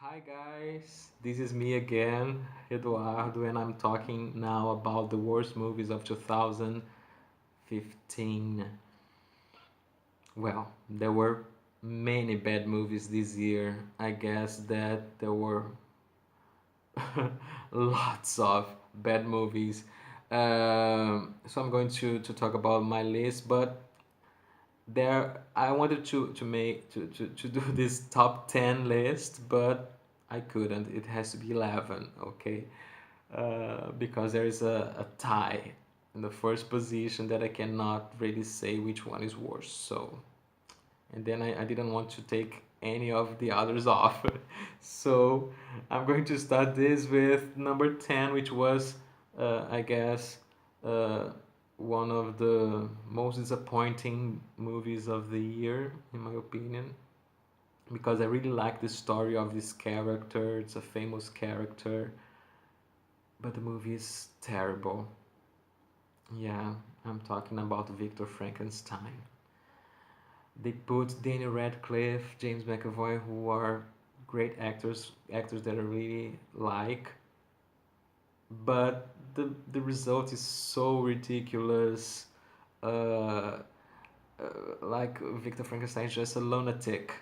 Hi guys, this is me again, Eduardo, and I'm talking now about the worst movies of 2015. Well, there were many bad movies this year. I guess that there were lots of bad movies. So I'm going to talk about my list, but there I wanted to make to do this top 10 list, but I couldn't. It has to be 11, okay? Because there is a tie in the first position that I cannot really say which one is worse. So, and then I didn't want to take any of the others off. So I'm going to start this with number 10, which was, I guess, uh, one of the most disappointing movies of the year, in my opinion, because I really like the story of this character. It's a famous character, but the movie is terrible. Yeah, I'm talking about Victor Frankenstein. They put Daniel Radcliffe, James McAvoy, who are great actors that I really like, but the result is so ridiculous. Uh, like Victor Frankenstein is just a lunatic.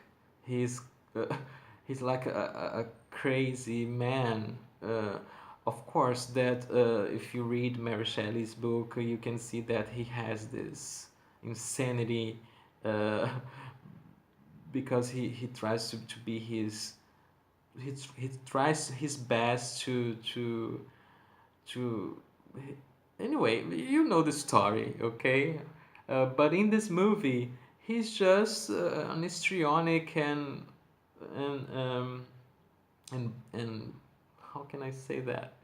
He's uh, he's like a crazy man. Of course, that if you read Mary Shelley's book, you can see that he has this insanity, uh, because he tries to be he tries his best to anyway, you know the story, okay? But in this movie, he's just an histrionic and and how can I say that?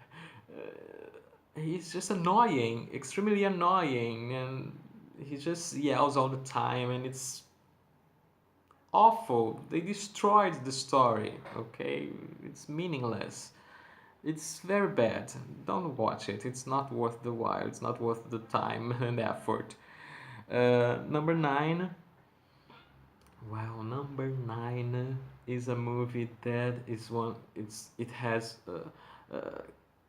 He's just annoying, extremely annoying, and he just yells all the time, and it's awful. They destroyed the story, okay? It's meaningless. It's very bad. Don't watch it. It's not worth the while. It's not worth the time and effort. Number nine. Wow, number nine is a movie that is one. It has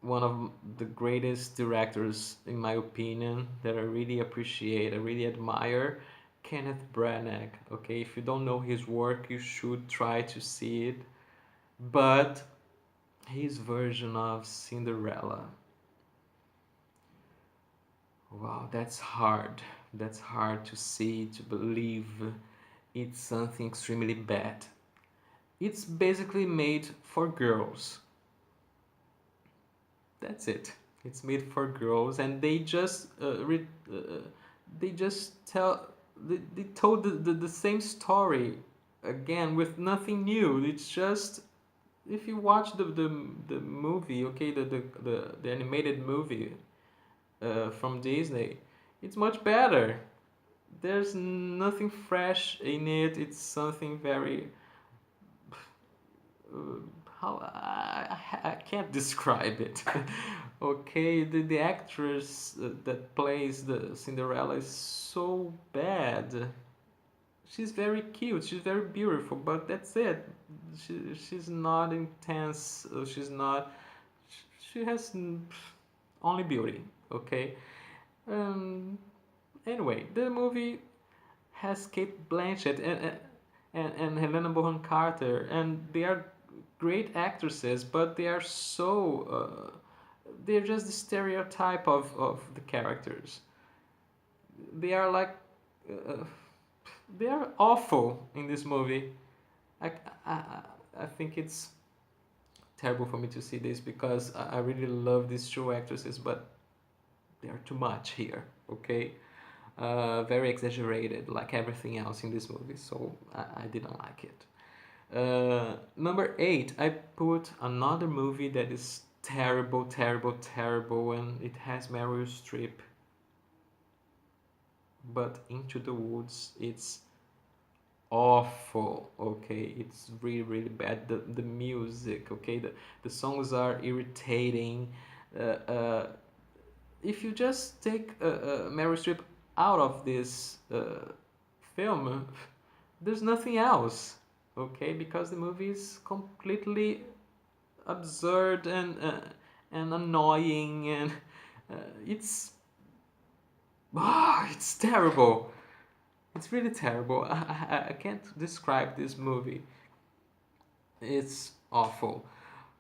one of the greatest directors in my opinion that I really appreciate. I really admire. Kenneth Branagh. Okay, if you don't know his work, you should try to see it. But his version of Cinderella. Wow, that's hard. That's hard to see, to believe it's something extremely bad. It's basically made for girls. That's it. It's made for girls, and they just they told the same story again with nothing new. It's just if you watch the movie, okay, the animated movie from Disney, it's much better. There's nothing fresh in it. It's something very uh, how I can't describe it. Okay, the actress that plays the Cinderella is so bad. She's very cute. She's very beautiful, but that's it. She's not intense. She's not. She has only beauty. Okay. Um. Anyway, the movie has Kate Blanchett and Helena Bonham Carter, and they are great actresses, but they are they're just the stereotype of the characters. They are like uh, they are awful in this movie. I, I, I think it's terrible for me to see this because I really love these two actresses, but they are too much here. Okay, very exaggerated, like everything else in this movie. So I didn't like it. Number eight, I put another movie that is terrible, terrible, terrible, and it has Meryl Streep. But Into the Woods, it's awful. Okay, it's really, really bad. The music, okay, the songs are irritating. Uh, uh, if you just take Meryl Streep out of this film, there's nothing else. Okay, because the movie is completely absurd and annoying, and it's it's terrible. It's really terrible. I can't describe this movie. It's awful.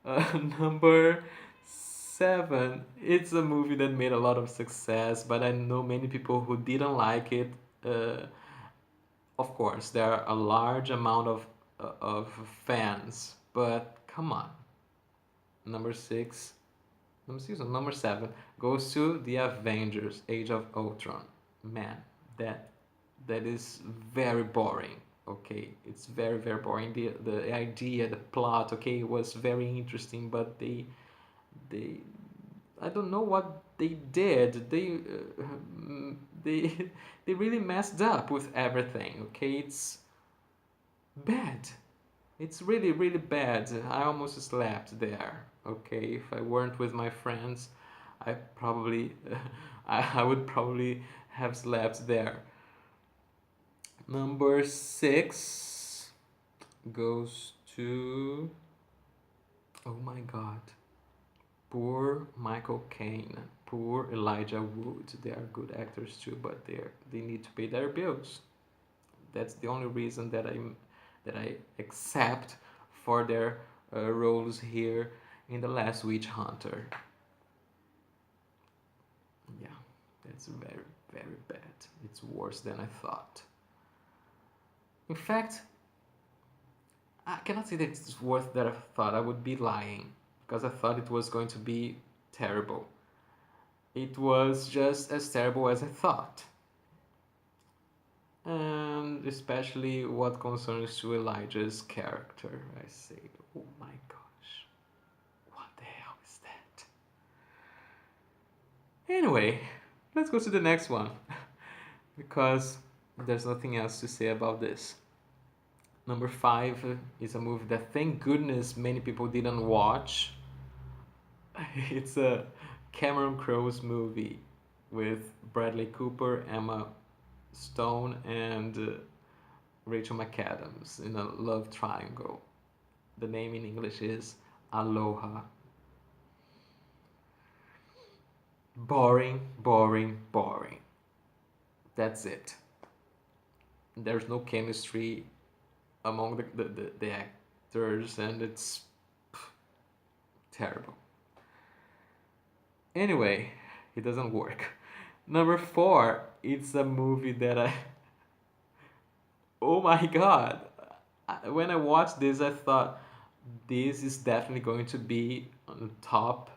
Number seven. It's a movie that made a lot of success, but I know many people who didn't like it. Uh, of course, there are a large amount of fans, but come on. Number six. Number seven goes to the Avengers: Age of Ultron. Man, that that is very boring. Okay, it's very boring. The idea, the plot, okay, was very interesting, but they I don't know what they did. They they really messed up with everything. Okay, it's bad. It's really bad. I almost slept there. Okay, if I weren't with my friends, I probably I would probably have slept there. Number six goes to, oh my god, poor Michael Caine, poor Elijah Wood. They are good actors too, but they need to pay their bills. That's the only reason that I accept for their roles here in The Last Witch Hunter. Yeah, that's very bad. It's worse than I thought. In fact, I cannot say that it's worse than I thought. I would be lying because I thought it was going to be terrible. It was just as terrible as I thought. And especially what concerns to Elijah's character. I say, oh my gosh, what the hell is that? Anyway, let's go to the next one because there's nothing else to say about this. Number five is a movie that thank goodness many people didn't watch. It's a Cameron Crowe's movie with Bradley Cooper, Emma Stone, and Rachel McAdams in a love triangle. The name in English is Aloha. Boring. That's it. There's no chemistry among the actors, and it's terrible. Anyway, it doesn't work. Number four, it's a movie that I. Oh my god! When I watched this, I thought this is definitely going to be on the top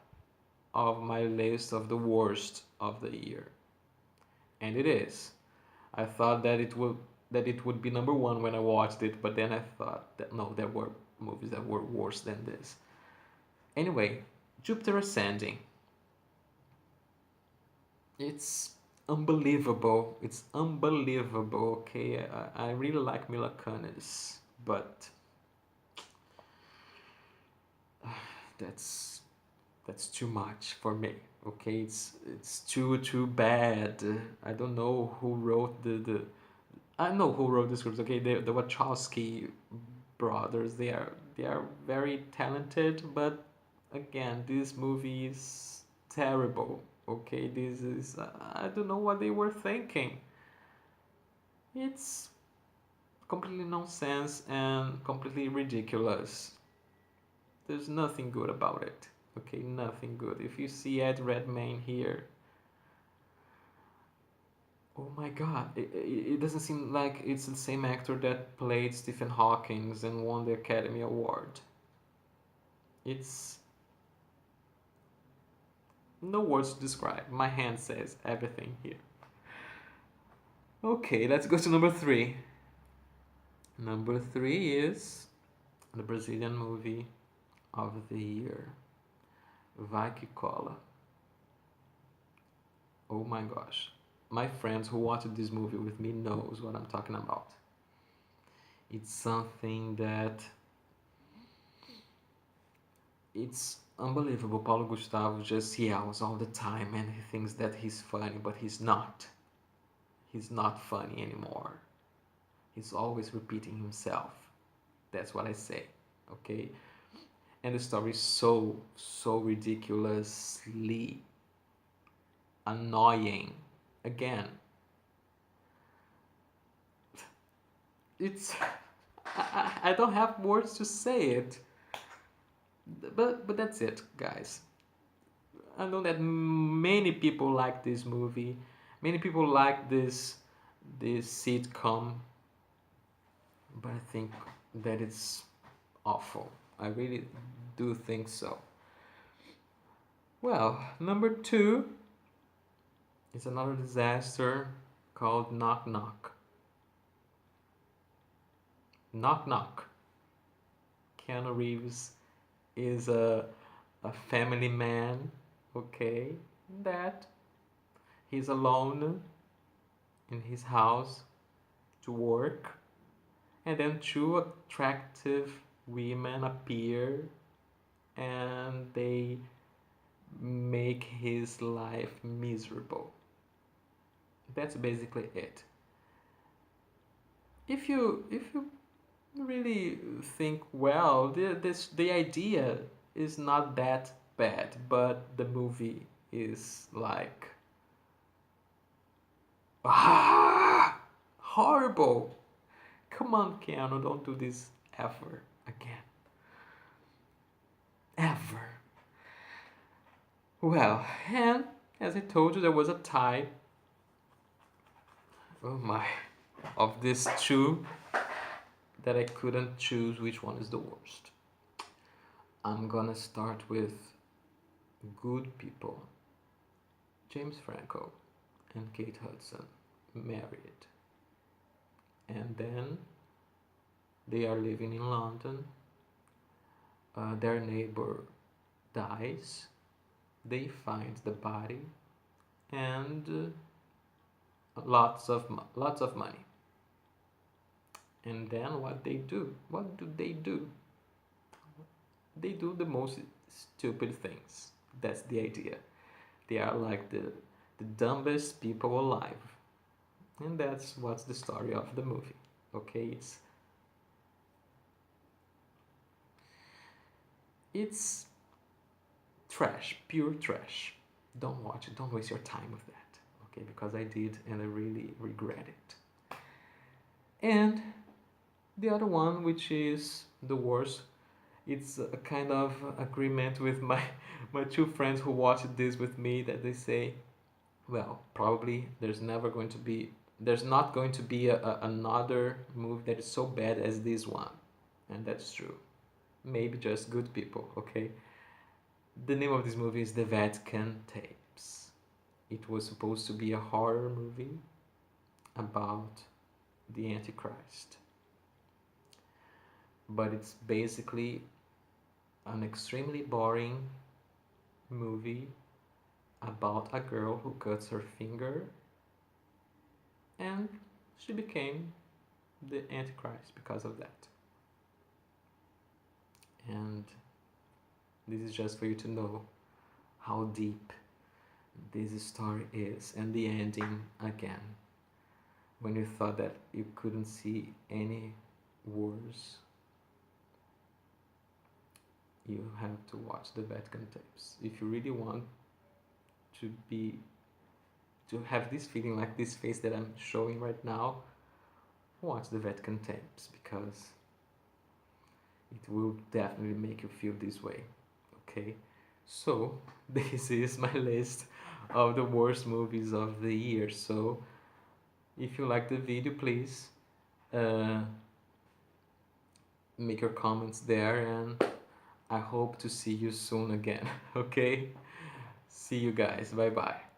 of my list of the worst of the year, and it is. I thought that it would be number one when I watched it, but then I thought that no, there were movies that were worse than this. Anyway, Jupiter Ascending. It's unbelievable. It's unbelievable. Okay, I really like Mila Kunis, but that's that's too much for me. Okay, it's too bad. I don't know who wrote the I know who wrote the scripts. Okay, the Wachowski brothers. They are very talented, but again, this movie is terrible. Okay, this is I don't know what they were thinking. It's completely nonsense and completely ridiculous. There's nothing good about it. Okay, nothing good. If you see Ed Redmayne here, oh my god, it doesn't seem like it's the same actor that played Stephen Hawking and won the Academy Award. It's no words to describe. My hand says everything here. Okay, let's go to number three. Number three is the Brazilian movie of the year, Vai Que Cola. Oh my gosh. My friends who watched this movie with me knows what I'm talking about. It's something that it's unbelievable. Paulo Gustavo just yells all the time and he thinks that he's funny, but he's not. He's not funny anymore. He's always repeating himself. That's what I say. Okay, and the story is so ridiculously annoying. Again, it's I don't have words to say it, but that's it, guys. I know that many people like this movie. Many people like this sitcom, but I think that it's awful. I really do think so. Well, number two is another disaster called Knock Knock. Knock Knock. Keanu Reeves is a family man, okay, that he's alone in his house to work, and then two attractive women appear and they make his life miserable. That's basically it. If you really think well, the idea is not that bad, but the movie is like horrible. Come on, Keanu, don't do this ever again. Ever. Well, and as I told you, there was a tie. Oh my. Of these two that I couldn't choose which one is the worst. I'm gonna start with Good People. James Franco and Kate Hudson married. And then they are living in London. Their neighbor dies. They find the body and lots of money. And then what they do? What do they do? They do the most stupid things. That's the idea. They are like the dumbest people alive. And that's what's the story of the movie. Okay, it's trash, pure trash. Don't watch it. Don't waste your time with that. Okay, because I did and I really regret it. And the other one, which is the worst, it's a kind of agreement with my two friends who watched this with me, that they say, well, probably there's not going to be another movie that is so bad as this one. And that's true. Maybe just Good People, okay? The name of this movie is The Vatican Tapes. It was supposed to be a horror movie about the Antichrist, but it's basically an extremely boring movie about a girl who cuts her finger and she became the Antichrist because of that. And this is just for you to know how deep this story is. And the ending, again, when you thought that you couldn't see any worse, you have to watch the Vatican Tapes. If you really want to be to have this feeling, like this face that I'm showing right now, watch the Vatican Tapes, because it will definitely make you feel this way. Okay, so this is my list of the worst movies of the year. So if you like the video, please make your comments there, and I hope to see you soon again. Okay, see you guys. Bye bye.